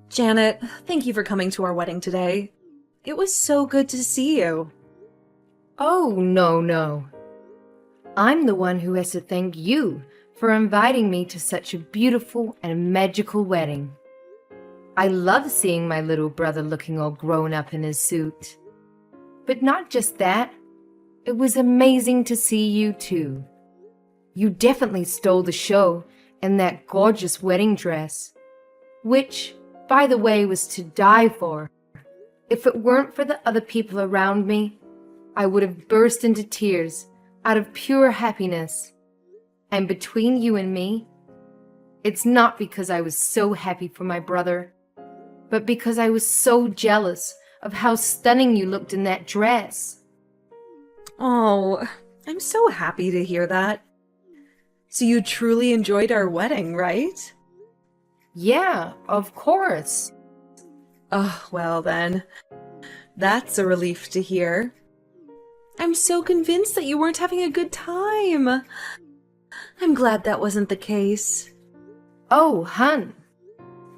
Janet, thank you for coming to our wedding today. It was so good to see you. Oh, no. I'm the one who has to thank you for inviting me to such a beautiful and magical wedding. I love seeing my little brother looking all grown up in his suit. But not just that, it was amazing to see you too. You definitely stole the show in that gorgeous wedding dress, which, by the way, was to die for. If it weren't for the other people around me, I would have burst into tears out of pure happiness. And between you and me, it's not because I was so happy for my brother, but because I was so jealous of how stunning you looked in that dress. Oh, I'm so happy to hear that. So you truly enjoyed our wedding, right? Yeah, of course. Oh, well then. That's a relief to hear. I'm so convinced that you weren't having a good time. I'm glad that wasn't the case. Oh, hun,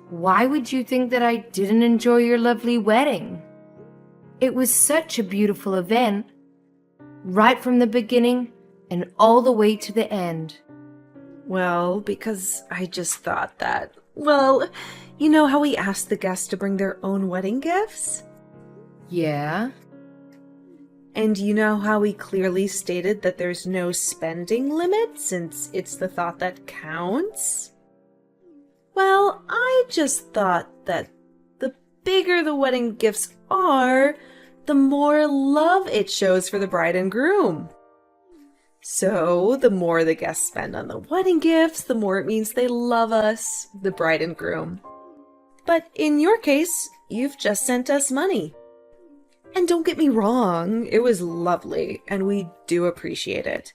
why would you think that I didn't enjoy your lovely wedding? It was such a beautiful event, right from the beginning and all the way to the end. Well, because I just thought that, well, you know how we asked the guests to bring their own wedding gifts? Yeah? And you know how we clearly stated that there's no spending limit since it's the thought that counts? Well, I just thought that the bigger the wedding gifts are, the more love it shows for the bride and groom. So, the more the guests spend on the wedding gifts, the more it means they love us, the bride and groom. But in your case, you've just sent us money. And don't get me wrong, it was lovely, and we do appreciate it.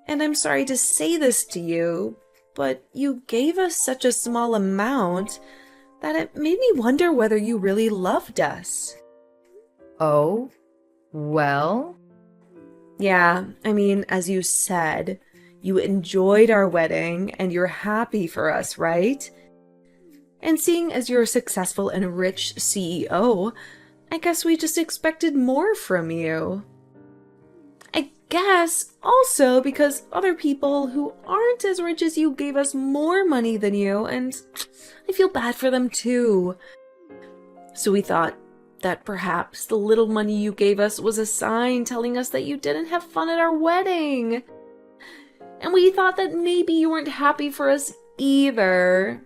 And I'm sorry to say this to you, but you gave us such a small amount that it made me wonder whether you really loved us. Oh, well? Yeah, I mean, as you said, you enjoyed our wedding and you're happy for us, right? And seeing as you're a successful and rich CEO, I guess we just expected more from you. I guess also because other people who aren't as rich as you gave us more money than you, and I feel bad for them too. So we thought that perhaps the little money you gave us was a sign telling us that you didn't have fun at our wedding. And we thought that maybe you weren't happy for us either.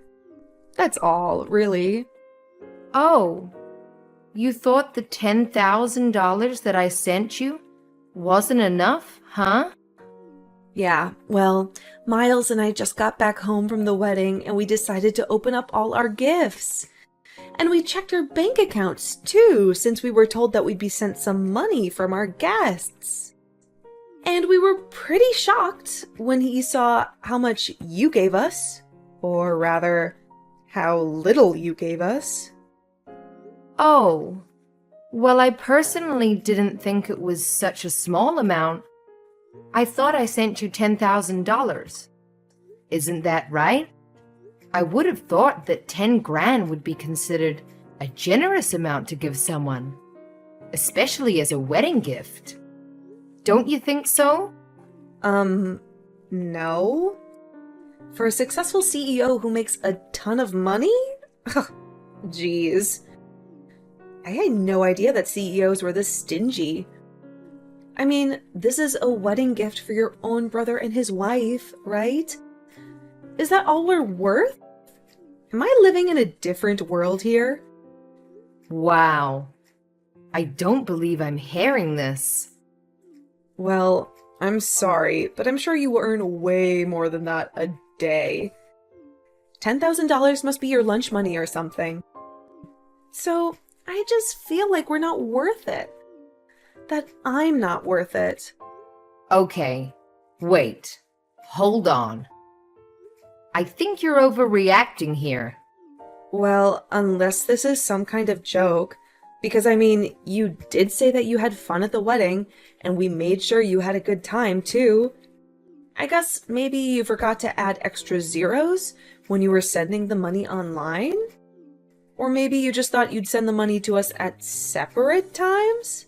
That's all, really. Oh, you thought the $10,000 that I sent you wasn't enough, huh? Yeah, well, Miles and I just got back home from the wedding and we decided to open up all our gifts. And we checked our bank accounts too, since we were told that we'd be sent some money from our guests. And we were pretty shocked when he saw how much you gave us, or rather, how little you gave us. Oh, well, I personally didn't think it was such a small amount. I thought I sent you $10,000. Isn't that right? I would have thought that 10 grand would be considered a generous amount to give someone, especially as a wedding gift. Don't you think so? No. For a successful CEO who makes a ton of money? Jeez. I had no idea that CEOs were this stingy. I mean, this is a wedding gift for your own brother and his wife, right? Is that all we're worth? Am I living in a different world here? Wow. I don't believe I'm hearing this. Well, I'm sorry, but I'm sure you earn way more than that a day. $10,000 must be your lunch money or something. So, I just feel like we're not worth it. That I'm not worth it. Okay, wait. Hold on. I think you're overreacting here. Well, unless this is some kind of joke. Because, I mean, you did say that you had fun at the wedding, and we made sure you had a good time, too. I guess maybe you forgot to add extra zeros when you were sending the money online? Or maybe you just thought you'd send the money to us at separate times?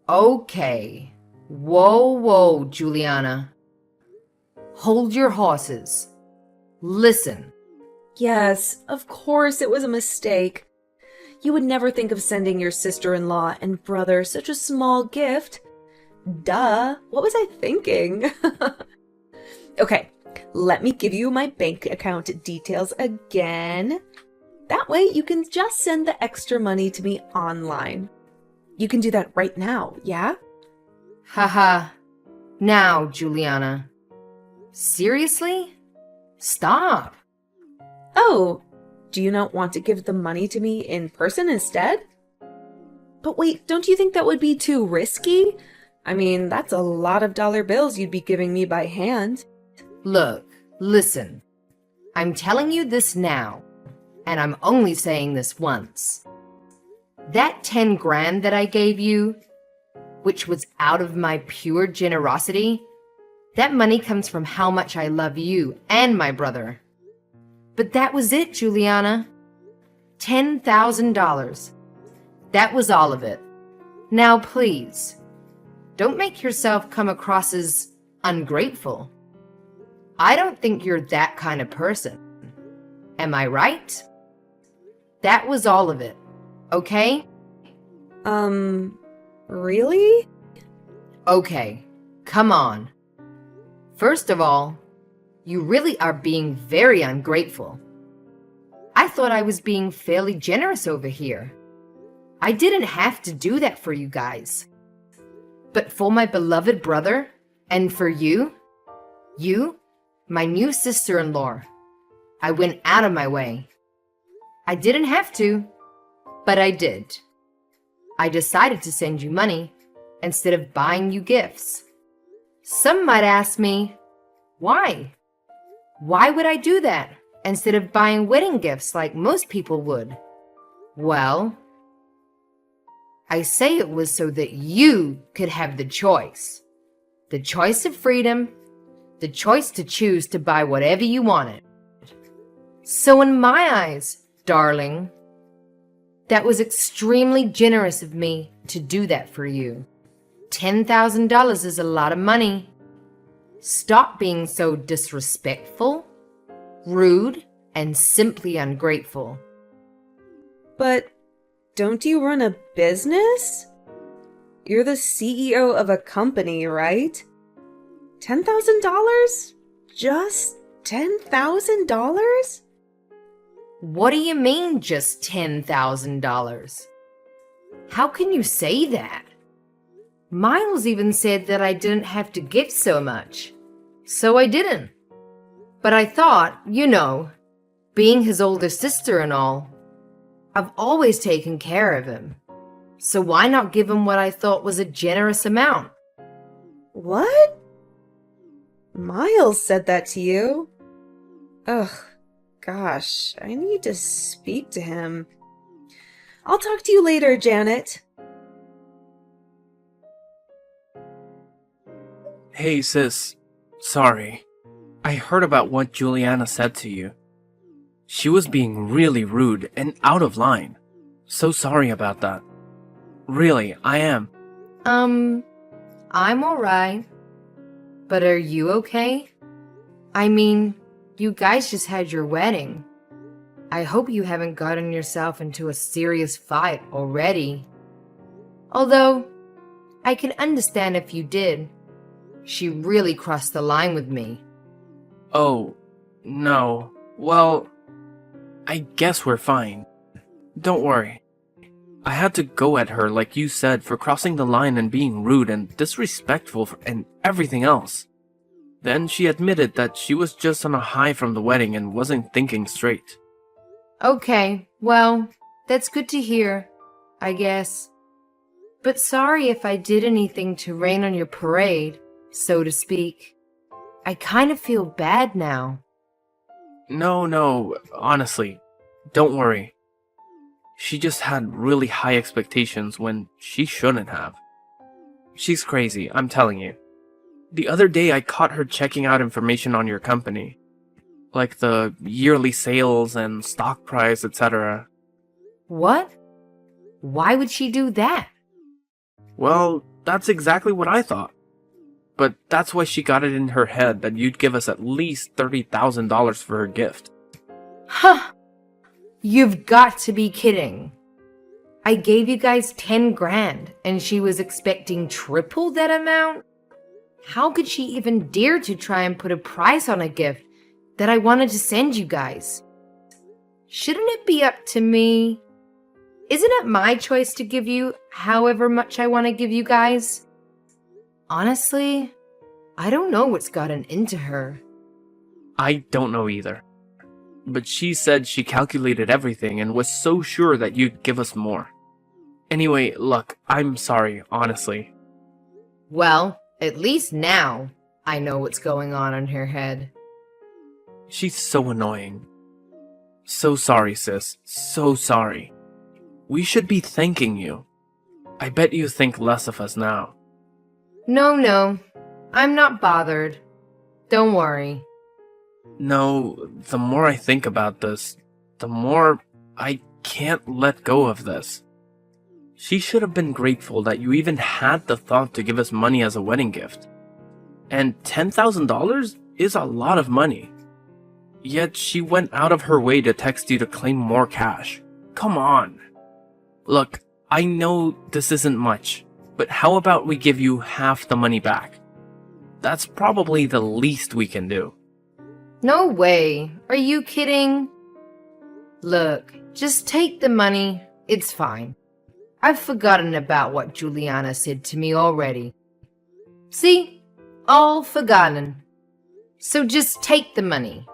Okay. Whoa, Juliana. Hold your horses. Listen. Yes, of course it was a mistake. You would never think of sending your sister-in-law and brother such a small gift. Duh, what was I thinking? Okay, let me give you my bank account details again. That way you can just send the extra money to me online. You can do that right now, yeah? Haha. Now, Juliana. Seriously? Stop. Oh, do you not want to give the money to me in person instead? But wait, don't you think that would be too risky? I mean, that's a lot of dollar bills you'd be giving me by hand. Look, listen. I'm telling you this now, and I'm only saying this once. That 10 grand that I gave you, which was out of my pure generosity, that money comes from how much I love you and my brother. But that was it, Juliana. $10,000. That was all of it. Now, please, don't make yourself come across as ungrateful. I don't think you're that kind of person. Am I right? That was all of it, okay? Really? Okay, come on. First of all, you really are being very ungrateful. I thought I was being fairly generous over here. I didn't have to do that for you guys. But for my beloved brother, and for you, my new sister-in-law, I went out of my way. I didn't have to, but I did. I decided to send you money instead of buying you gifts. Some might ask me, why? Why would I do that instead of buying wedding gifts like most people would? Well, I say it was so that you could have the choice. The choice of freedom, the choice to choose to buy whatever you wanted. So in my eyes, darling, that was extremely generous of me to do that for you. $10,000 is a lot of money. Stop being so disrespectful, rude, and simply ungrateful. But don't you run a business? You're the CEO of a company, right? $10,000? Just $10,000? What do you mean, just $10,000? How can you say that? Miles even said that I didn't have to give so much. So I didn't. But I thought, being his older sister and all, I've always taken care of him. So why not give him what I thought was a generous amount? What? Miles said that to you? Ugh, gosh, I need to speak to him. I'll talk to you later, Janet. Hey sis, sorry. I heard about what Juliana said to you. She was being really rude and out of line. So sorry about that. Really, I am. I'm alright. But are you okay? I mean, you guys just had your wedding. I hope you haven't gotten yourself into a serious fight already. Although, I can understand if you did. She really crossed the line with me. Oh, no. Well, I guess we're fine. Don't worry. I had to go at her, like you said, for crossing the line and being rude and disrespectful and everything else. Then she admitted that she was just on a high from the wedding and wasn't thinking straight. Okay, well, that's good to hear, I guess. But sorry if I did anything to rain on your parade, so to speak. I kind of feel bad now. No, honestly, don't worry. She just had really high expectations when she shouldn't have. She's crazy, I'm telling you. The other day I caught her checking out information on your company. Like the yearly sales and stock price, etc. What? Why would she do that? Well, that's exactly what I thought. But that's why she got it in her head that you'd give us at least $30,000 for her gift. Huh! You've got to be kidding. I gave you guys 10 grand and she was expecting triple that amount? How could she even dare to try and put a price on a gift that I wanted to send you guys? Shouldn't it be up to me? Isn't it my choice to give you however much I want to give you guys? Honestly, I don't know what's gotten into her. I don't know either. But she said she calculated everything and was so sure that you'd give us more. Anyway, look, I'm sorry, honestly. Well, at least now I know what's going on in her head. She's so annoying. So sorry, sis. So sorry. We should be thanking you. I bet you think less of us now. No, I'm not bothered. Don't worry. No, the more I think about this, the more I can't let go of this. She should have been grateful that you even had the thought to give us money as a wedding gift. And $10,000 is a lot of money. Yet she went out of her way to text you to claim more cash. Come on. Look, I know this isn't much, but how about we give you half the money back? That's probably the least we can do. No way. Are you kidding? Look, just take the money. It's fine. I've forgotten about what Juliana said to me already. See? All forgotten. So just take the money.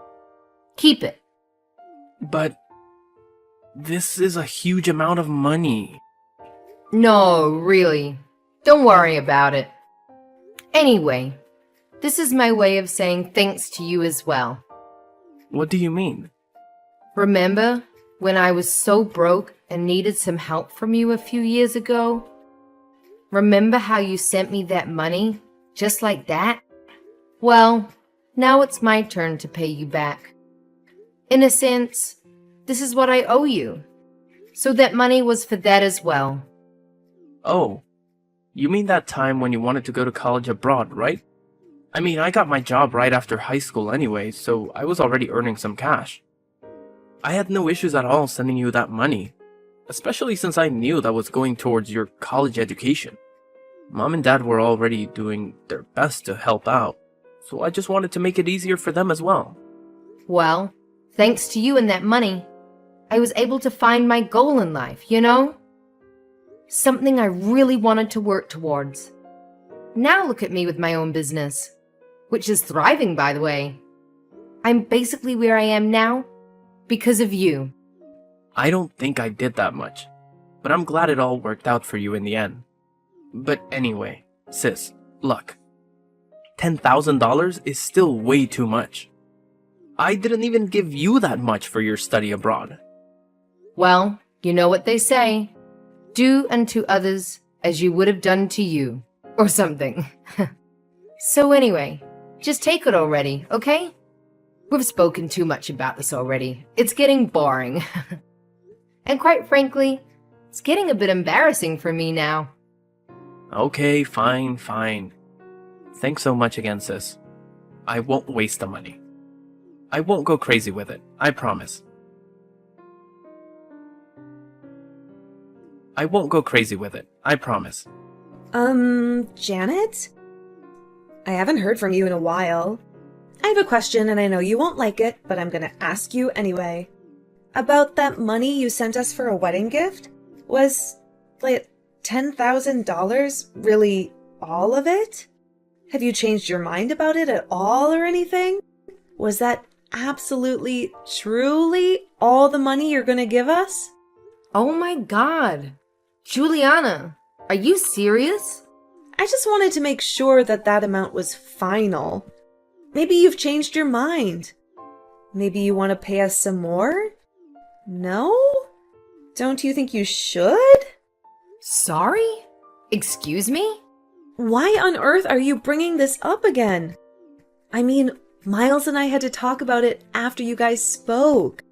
Keep it. But this is a huge amount of money. No, really. Don't worry about it. Anyway, this is my way of saying thanks to you as well. What do you mean? Remember when I was so broke and needed some help from you a few years ago? Remember how you sent me that money, just like that? Well, now it's my turn to pay you back. In a sense, this is what I owe you. So that money was for that as well. Oh, you mean that time when you wanted to go to college abroad, right? I mean, I got my job right after high school anyway, so I was already earning some cash. I had no issues at all sending you that money, especially since I knew that was going towards your college education. Mom and Dad were already doing their best to help out, so I just wanted to make it easier for them as well. Well, thanks to you and that money, I was able to find my goal in life, you know? Something I really wanted to work towards. Now look at me with my own business, which is thriving, by the way. I'm basically where I am now because of you. I don't think I did that much, but I'm glad it all worked out for you in the end. But anyway, sis, look. $10,000 is still way too much. I didn't even give you that much for your study abroad. Well, you know what they say. Do unto others as you would have done to you, or something. So anyway, just take it already, okay? We've spoken too much about this already. It's getting boring. And quite frankly, it's getting a bit embarrassing for me now. Okay, fine. Thanks so much again, sis. I won't waste the money. I won't go crazy with it, I promise. I won't go crazy with it, I promise. Janet? I haven't heard from you in a while. I have a question and I know you won't like it, but I'm gonna ask you anyway. About that money you sent us for a wedding gift? Was, like, $10,000 really all of it? Have you changed your mind about it at all or anything? Was that absolutely, truly all the money you're gonna give us? Oh my god. Juliana, are you serious? I just wanted to make sure that that amount was final. Maybe you've changed your mind. Maybe you want to pay us some more? No? Don't you think you should? Sorry? Excuse me? Why on earth are you bringing this up again? I mean, Miles and I had to talk about it after you guys spoke.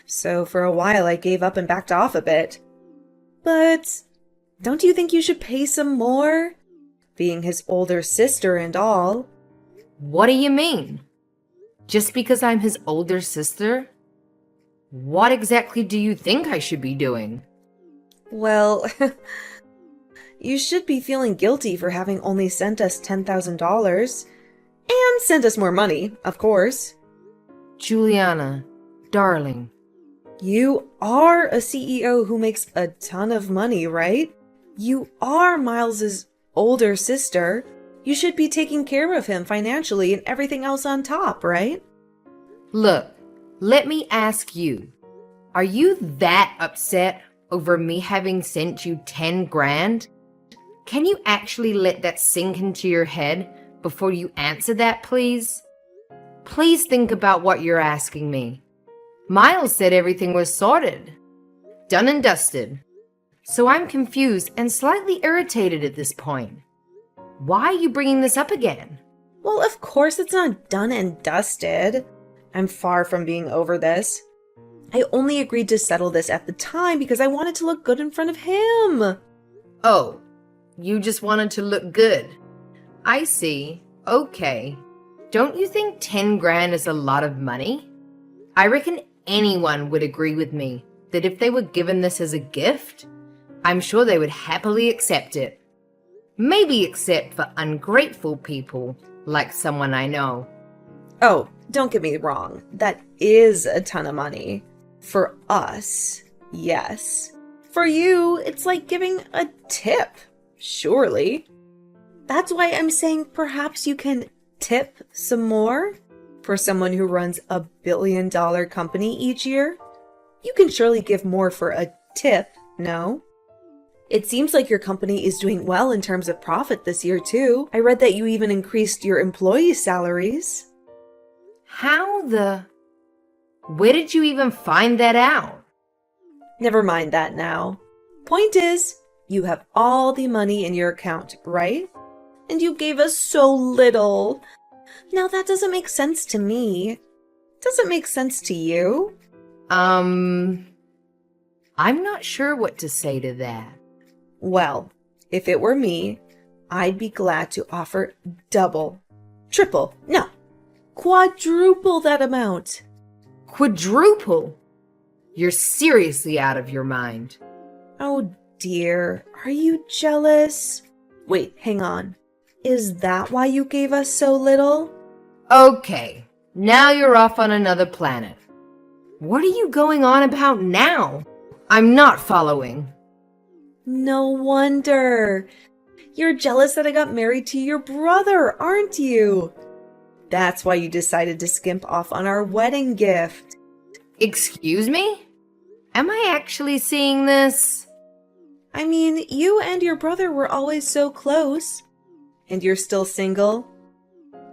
so for a while I gave up and backed off a bit. But don't you think you should pay some more? Being his older sister and all. What do you mean? Just because I'm his older sister? What exactly do you think I should be doing? Well, you should be feeling guilty for having only sent us $10,000. And sent us more money, of course. Juliana, darling. You are a CEO who makes a ton of money, right? You are Miles's older sister. You should be taking care of him financially and everything else on top, right? Look, let me ask you. Are you that upset over me having sent you 10 grand? Can you actually let that sink into your head before you answer that, please? Please think about what you're asking me. Miles said everything was sorted. Done and dusted. So I'm confused and slightly irritated at this point. Why are you bringing this up again? Well, of course it's not done and dusted. I'm far from being over this. I only agreed to settle this at the time because I wanted to look good in front of him. Oh, you just wanted to look good. I see. Okay. Don't you think 10 grand is a lot of money? I reckon anyone would agree with me that if they were given this as a gift, I'm sure they would happily accept it. Maybe except for ungrateful people like someone I know. Oh, don't get me wrong. That is a ton of money. For us, yes. For you, it's like giving a tip, surely. That's why I'm saying perhaps you can tip some more for someone who runs a billion-dollar company each year. You can surely give more for a tip, no? It seems like your company is doing well in terms of profit this year, too. I read that you even increased your employee salaries. Where did you even find that out? Never mind that now. Point is, you have all the money in your account, right? And you gave us so little. Now that doesn't make sense to me. Does it make sense to you? I'm not sure what to say to that. Well, if it were me, I'd be glad to offer double, triple, no, quadruple that amount. Quadruple? You're seriously out of your mind. Oh dear, are you jealous? Wait, hang on. Is that why you gave us so little? Okay, now you're off on another planet. What are you going on about now? I'm not following. No wonder. You're jealous that I got married to your brother, aren't you? That's why you decided to skimp off on our wedding gift. Excuse me? Am I actually seeing this? I mean, you and your brother were always so close. And you're still single?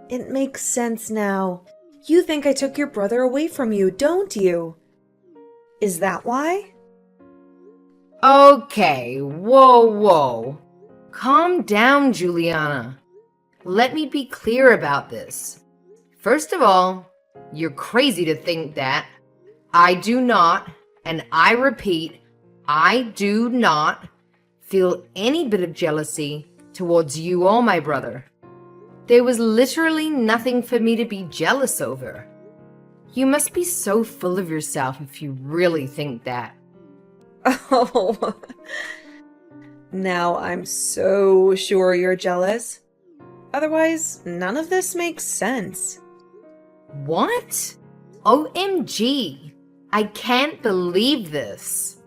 It makes sense now. You think I took your brother away from you, don't you? Is that why? Okay, whoa. Calm down, Juliana. Let me be clear about this. First of all, you're crazy to think that. I do not, and I repeat, I do not feel any bit of jealousy towards you or my brother. There was literally nothing for me to be jealous over. You must be so full of yourself if you really think that. Oh, now I'm so sure you're jealous. Otherwise, none of this makes sense. What? OMG. I can't believe this.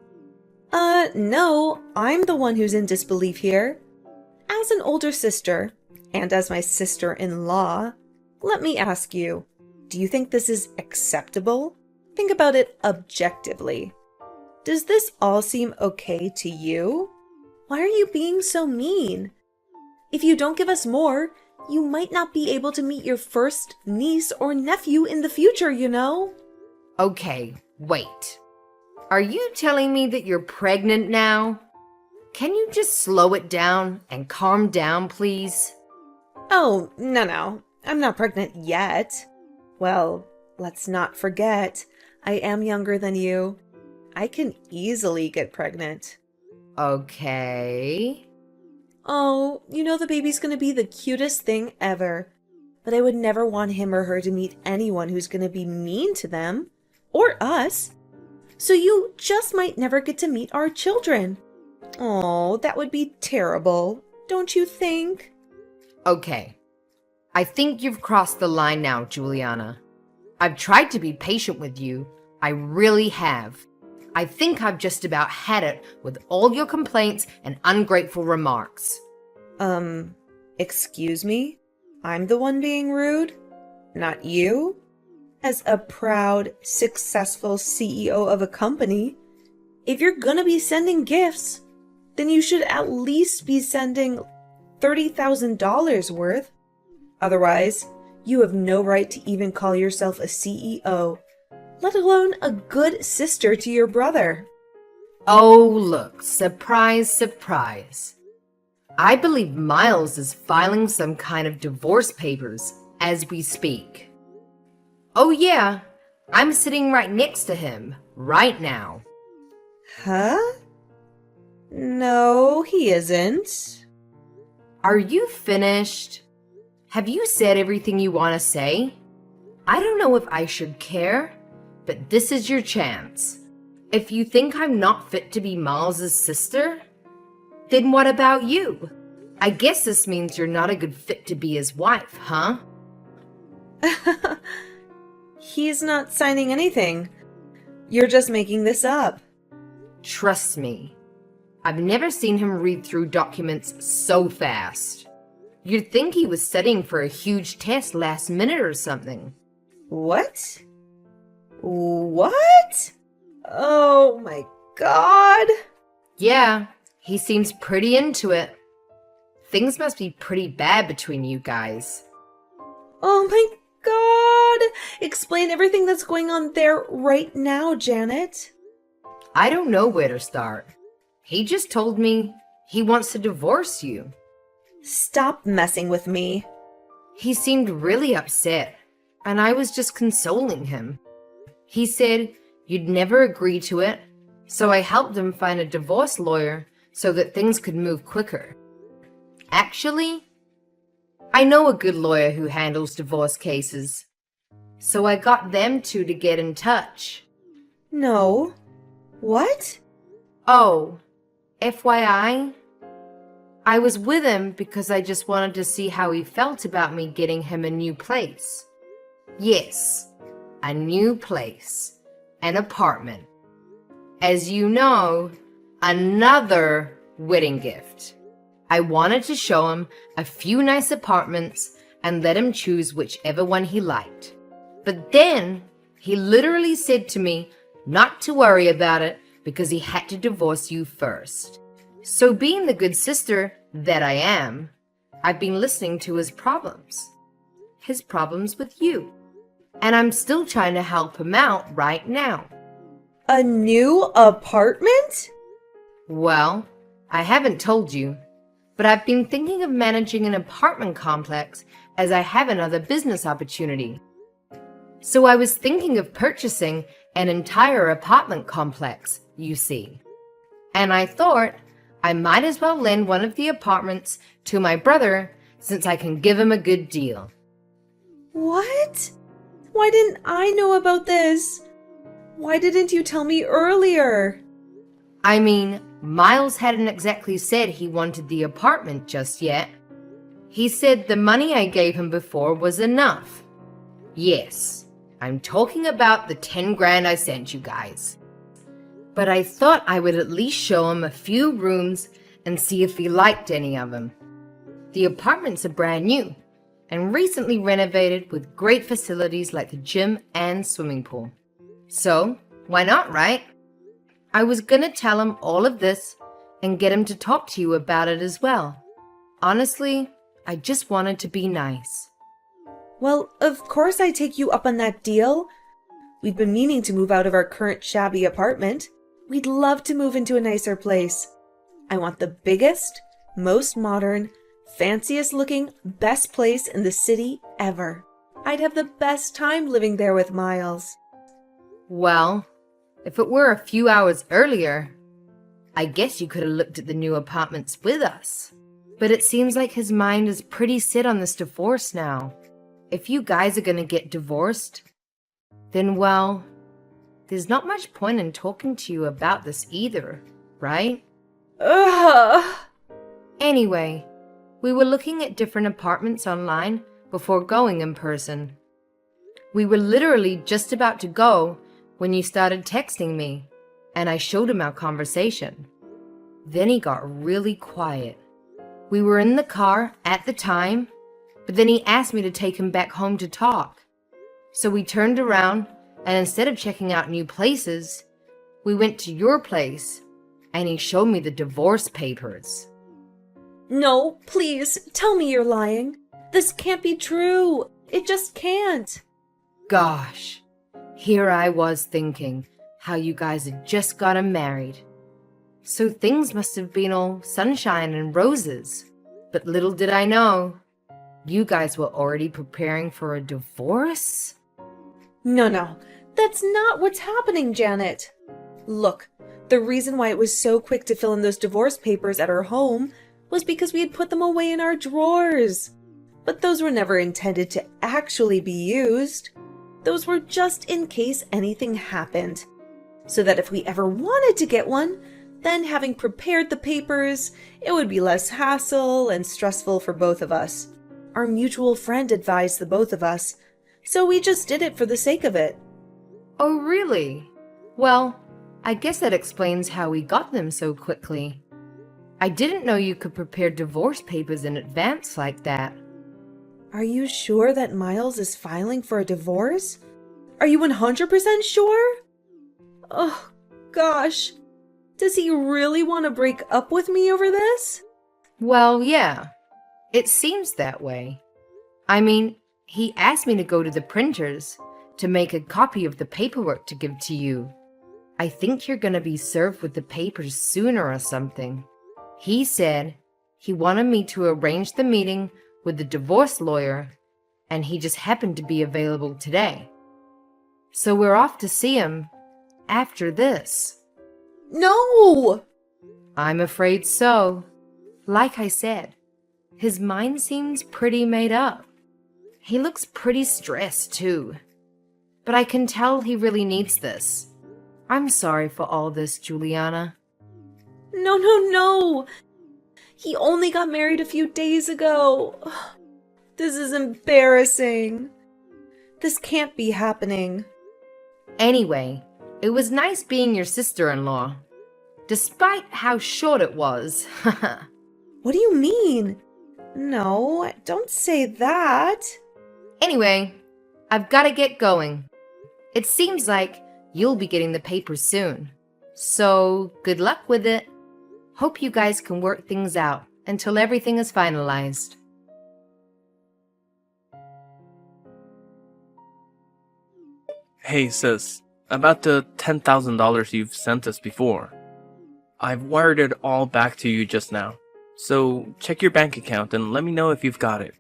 No, I'm the one who's in disbelief here. As an older sister, and as my sister-in-law, let me ask you, do you think this is acceptable? Think about it objectively. Does this all seem okay to you? Why are you being so mean? If you don't give us more, you might not be able to meet your first niece or nephew in the future, you know? Okay, wait. Are you telling me that you're pregnant now? Can you just slow it down and calm down, please? Oh, no. I'm not pregnant yet. Well, let's not forget. I am younger than you. I can easily get pregnant. Okay. Oh, you know the baby's gonna be the cutest thing ever. But I would never want him or her to meet anyone who's gonna be mean to them. Or us. So you just might never get to meet our children. Oh, that would be terrible, don't you think? Okay. I think you've crossed the line now, Juliana. I've tried to be patient with you. I really have. I think I've just about had it with all your complaints and ungrateful remarks. Excuse me? I'm the one being rude? Not you? As a proud, successful CEO of a company, if you're gonna be sending gifts, then you should at least be sending $30,000 worth. Otherwise, you have no right to even call yourself a CEO, let alone a good sister to your brother. Oh, look, surprise, surprise. I believe Miles is filing some kind of divorce papers as we speak. Oh yeah, I'm sitting right next to him right now. Huh? No, he isn't. Are you finished? Have you said everything you want to say? I don't know if I should care, but this is your chance. If you think I'm not fit to be Miles's sister, then what about you? I guess this means you're not a good fit to be his wife, huh? He's not signing anything. You're just making this up. Trust me, I've never seen him read through documents so fast. You'd think he was studying for a huge test last minute or something. What? What? Oh my god. Yeah, he seems pretty into it. Things must be pretty bad between you guys. Oh my god. Explain everything that's going on there right now, Janet. I don't know where to start. He just told me he wants to divorce you. Stop messing with me. He seemed really upset, and I was just consoling him. He said you'd never agree to it, so I helped him find a divorce lawyer so that things could move quicker. Actually, I know a good lawyer who handles divorce cases, so I got them two to get in touch. No. What? Oh, FYI, I was with him because I just wanted to see how he felt about me getting him a new place. Yes, a new place, an apartment. As you know, another wedding gift. I wanted to show him a few nice apartments and let him choose whichever one he liked. But then he literally said to me not to worry about it because he had to divorce you first. So being the good sister that I am, I've been listening to his problems. His problems with you. And I'm still trying to help him out right now. A new apartment? Well, I haven't told you, but I've been thinking of managing an apartment complex as I have another business opportunity. So I was thinking of purchasing an entire apartment complex, you see. And I thought I might as well lend one of the apartments to my brother since I can give him a good deal. What? Why didn't I know about this? Why didn't you tell me earlier? I mean, Miles hadn't exactly said he wanted the apartment just yet. He said the money I gave him before was enough. Yes, I'm talking about the 10 grand I sent you guys. But I thought I would at least show him a few rooms and see if he liked any of them. The apartments are brand new and recently renovated with great facilities like the gym and swimming pool. So, why not, right? I was gonna tell him all of this and get him to talk to you about it as well. Honestly, I just wanted to be nice. Well, of course I take you up on that deal. We've been meaning to move out of our current shabby apartment. We'd love to move into a nicer place. I want the biggest, most modern, fanciest looking, best place in the city ever. I'd have the best time living there with Miles. Well, if it were a few hours earlier, I guess you could have looked at the new apartments with us. But it seems like his mind is pretty set on this divorce now. If you guys are gonna get divorced, then, well, there's not much point in talking to you about this either, right? Ugh. Anyway, we were looking at different apartments online before going in person. We were literally just about to go when you started texting me, and I showed him our conversation. Then he got really quiet. We were in the car at the time, but then he asked me to take him back home to talk. So we turned around, and instead of checking out new places, we went to your place, and he showed me the divorce papers. No, please, tell me you're lying. This can't be true. It just can't. Gosh, here I was thinking how you guys had just gotten married. So things must have been all sunshine and roses. But little did I know, you guys were already preparing for a divorce? No, that's not what's happening, Janet. Look, the reason why it was so quick to fill in those divorce papers at our home was because we had put them away in our drawers. But those were never intended to actually be used. Those were just in case anything happened. So that if we ever wanted to get one, then having prepared the papers, it would be less hassle and stressful for both of us. Our mutual friend advised the both of us, so we just did it for the sake of it. Oh, really? Well, I guess that explains how we got them so quickly. I didn't know you could prepare divorce papers in advance like that. Are you sure that Miles is filing for a divorce? Are you 100% sure? Oh, gosh. Does he really want to break up with me over this? Well, yeah. It seems that way. I mean, he asked me to go to the printers to make a copy of the paperwork to give to you. I think you're gonna be served with the papers sooner or something. He said he wanted me to arrange the meeting with the divorce lawyer, and he just happened to be available today. So we're off to see him after this. No! I'm afraid so. Like I said, his mind seems pretty made up. He looks pretty stressed, too. But I can tell he really needs this. I'm sorry for all this, Juliana. No. He only got married a few days ago. This is embarrassing. This can't be happening. Anyway, it was nice being your sister-in-law. Despite how short it was. What do you mean? No, don't say that. Anyway, I've got to get going. It seems like you'll be getting the papers soon. So, good luck with it. Hope you guys can work things out until everything is finalized. Hey sis, about the $10,000 you've sent us before. I've wired it all back to you just now. So check your bank account and let me know if you've got it.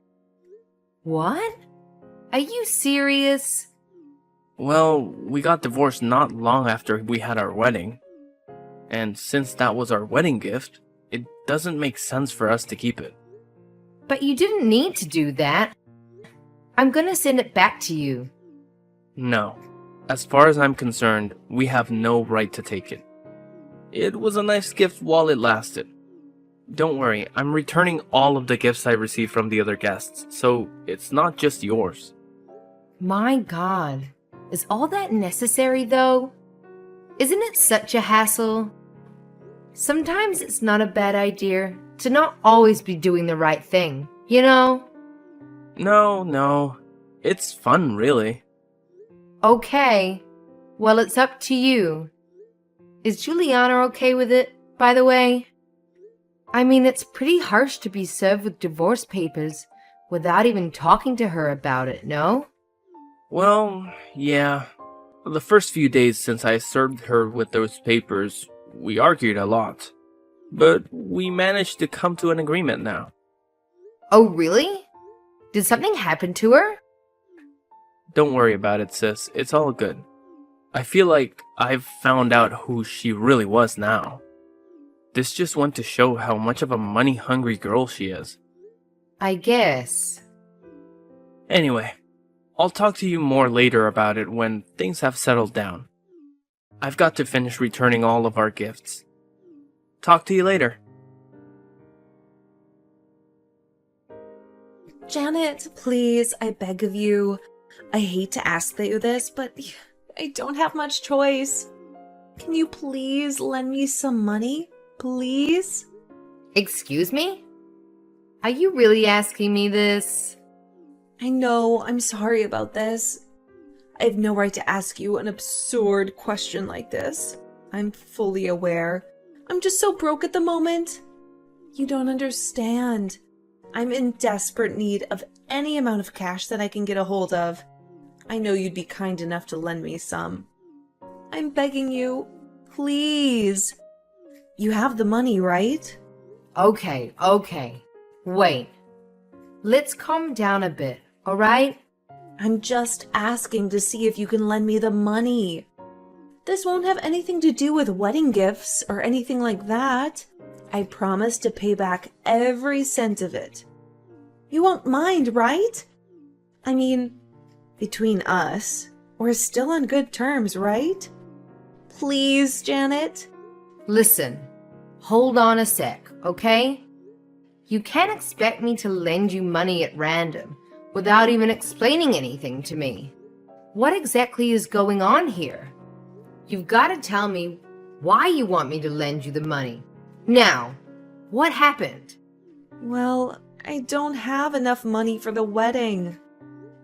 What? Are you serious? Well, we got divorced not long after we had our wedding. And since that was our wedding gift, it doesn't make sense for us to keep it. But you didn't need to do that. I'm gonna send it back to you. No. As far as I'm concerned, we have no right to take it. It was a nice gift while it lasted. Don't worry, I'm returning all of the gifts I received from the other guests, so it's not just yours. My God. Is all that necessary, though? Isn't it such a hassle? Sometimes it's not a bad idea to not always be doing the right thing, you know? No. It's fun, really. Okay. Well, it's up to you. Is Juliana okay with it, by the way? I mean, it's pretty harsh to be served with divorce papers without even talking to her about it, no? Well, yeah. The first few days since I served her with those papers, we argued a lot. But we managed to come to an agreement now. Oh, really? Did something happen to her? Don't worry about it, sis. It's all good. I feel like I've found out who she really was now. This just went to show how much of a money-hungry girl she is. I guess. Anyway, I'll talk to you more later about it when things have settled down. I've got to finish returning all of our gifts. Talk to you later. Janet, please, I beg of you. I hate to ask you this, but I don't have much choice. Can you please lend me some money? Please? Excuse me? Are you really asking me this? I know, I'm sorry about this. I have no right to ask you an absurd question like this. I'm fully aware. I'm just so broke at the moment. You don't understand. I'm in desperate need of any amount of cash that I can get a hold of. I know you'd be kind enough to lend me some. I'm begging you, please. You have the money, right? Okay. Wait. Let's calm down a bit, alright? I'm just asking to see if you can lend me the money. This won't have anything to do with wedding gifts or anything like that. I promise to pay back every cent of it. You won't mind, right? I mean, between us, we're still on good terms, right? Please, Janet? Listen, hold on a sec, okay? You can't expect me to lend you money at random without even explaining anything to me. What exactly is going on here? You've got to tell me why you want me to lend you the money. Now, what happened? Well, I don't have enough money for the wedding.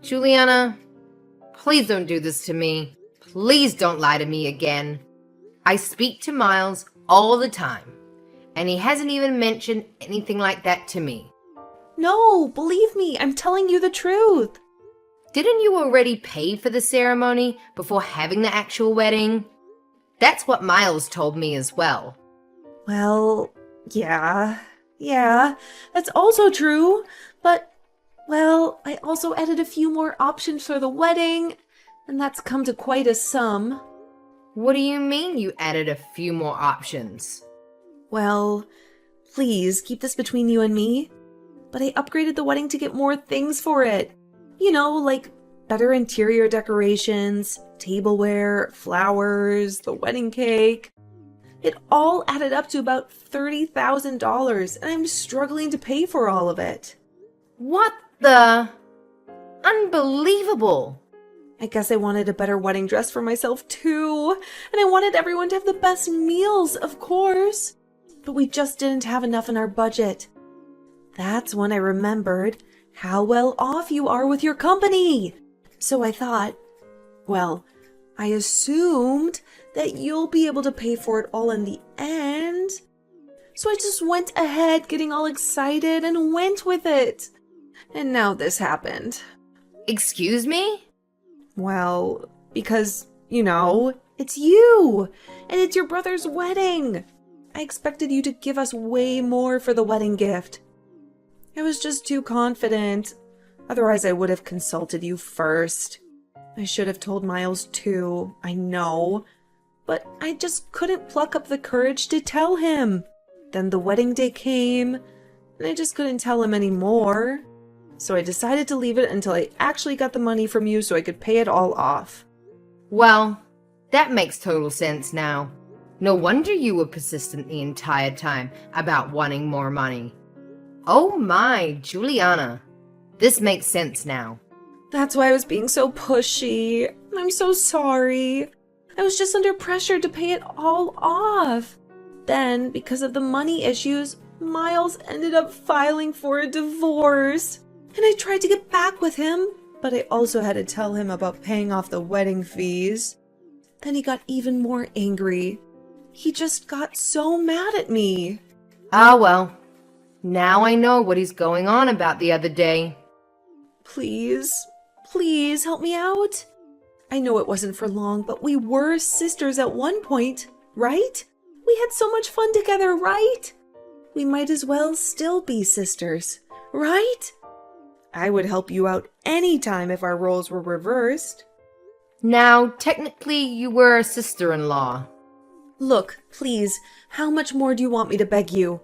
Juliana, please don't do this to me. Please don't lie to me again. I speak to Miles all the time, and he hasn't even mentioned anything like that to me. No, believe me, I'm telling you the truth. Didn't you already pay for the ceremony before having the actual wedding? That's what Miles told me as well. Well, yeah, that's also true. But, well, I also added a few more options for the wedding, and that's come to quite a sum. What do you mean you added a few more options? Well, please keep this between you and me. But I upgraded the wedding to get more things for it. You know, like better interior decorations, tableware, flowers, the wedding cake. It all added up to about $30,000, and I'm struggling to pay for all of it. What the? Unbelievable! I guess I wanted a better wedding dress for myself too, and I wanted everyone to have the best meals, of course. But we just didn't have enough in our budget. That's when I remembered how well off you are with your company. So I thought, well, I assumed that you'll be able to pay for it all in the end. So I just went ahead getting all excited and went with it. And now this happened. Excuse me? Well, because, it's you, and it's your brother's wedding. I expected you to give us way more for the wedding gift. I was just too confident. Otherwise, I would have consulted you first. I should have told Miles too, I know. But I just couldn't pluck up the courage to tell him. Then the wedding day came, and I just couldn't tell him anymore. So I decided to leave it until I actually got the money from you so I could pay it all off. Well, that makes total sense now. No wonder you were persistent the entire time about wanting more money. Oh my, Juliana. This makes sense now. That's why I was being so pushy. I'm so sorry. I was just under pressure to pay it all off. Then, because of the money issues, Miles ended up filing for a divorce. And I tried to get back with him, but I also had to tell him about paying off the wedding fees. Then he got even more angry. He just got so mad at me. Ah, well. Now I know what he's going on about the other day. Please help me out. I know it wasn't for long, but we were sisters at one point, right? We had so much fun together, right? We might as well still be sisters, right? I would help you out anytime if our roles were reversed. Now, technically, you were a sister-in-law. Look, please, how much more do you want me to beg you?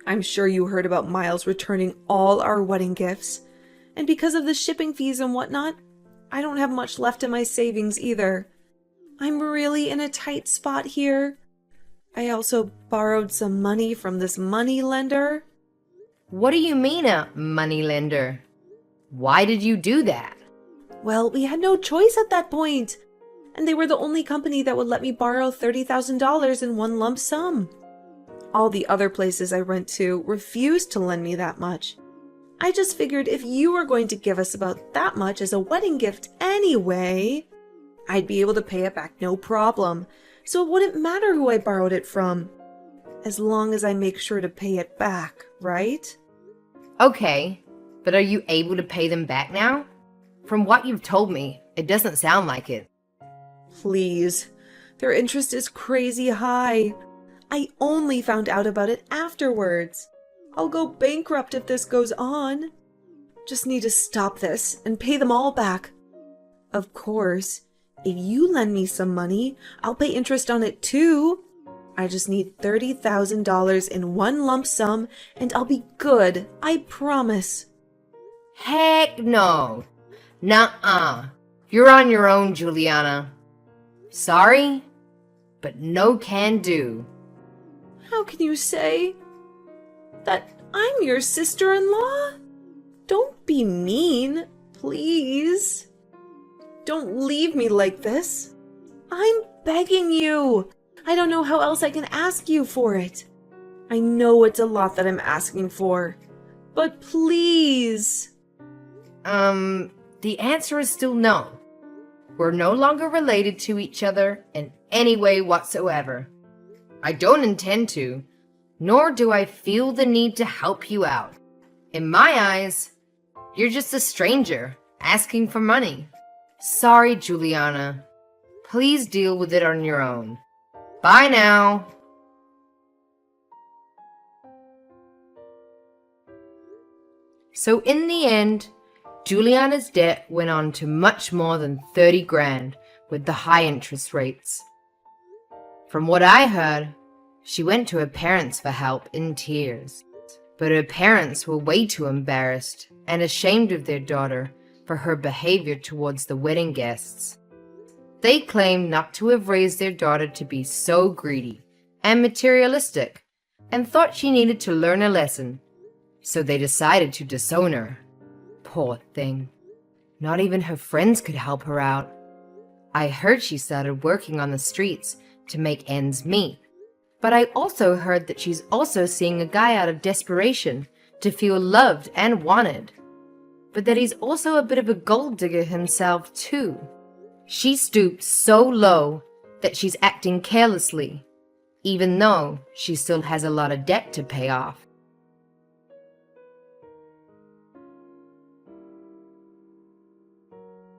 I'm sure you heard about Miles returning all our wedding gifts. And because of the shipping fees and whatnot, I don't have much left in my savings either. I'm really in a tight spot here. I also borrowed some money from this money lender. What do you mean a moneylender? Why did you do that? Well, we had no choice at that point. And they were the only company that would let me borrow $30,000 in one lump sum. All the other places I went to refused to lend me that much. I just figured if you were going to give us about that much as a wedding gift anyway, I'd be able to pay it back no problem. So it wouldn't matter who I borrowed it from, as long as I make sure to pay it back, right? Okay, but are you able to pay them back now? From what you've told me, it doesn't sound like it. Please, their interest is crazy high. I only found out about it afterwards. I'll go bankrupt if this goes on. Just need to stop this and pay them all back. Of course, if you lend me some money, I'll pay interest on it too. I just need $30,000 in one lump sum and I'll be good, I promise. Heck no. Nuh-uh. You're on your own, Juliana. Sorry, but no can do. How can you say that I'm your sister-in-law? Don't be mean, please. Don't leave me like this. I'm begging you. I don't know how else I can ask you for it. I know it's a lot that I'm asking for, but please. The answer is still no. We're no longer related to each other in any way whatsoever. I don't intend to, nor do I feel the need to help you out. In my eyes, you're just a stranger asking for money. Sorry, Juliana. Please deal with it on your own. Bye now. So in the end, Juliana's debt went on to much more than 30 grand with the high interest rates. From what I heard, she went to her parents for help in tears. But her parents were way too embarrassed and ashamed of their daughter for her behavior towards the wedding guests. They claimed not to have raised their daughter to be so greedy and materialistic and thought she needed to learn a lesson. So they decided to disown her. Poor thing. Not even her friends could help her out. I heard she started working on the streets to make ends meet. But I also heard that she's also seeing a guy out of desperation to feel loved and wanted. But that he's also a bit of a gold digger himself too. She stooped so low that she's acting carelessly, even though she still has a lot of debt to pay off.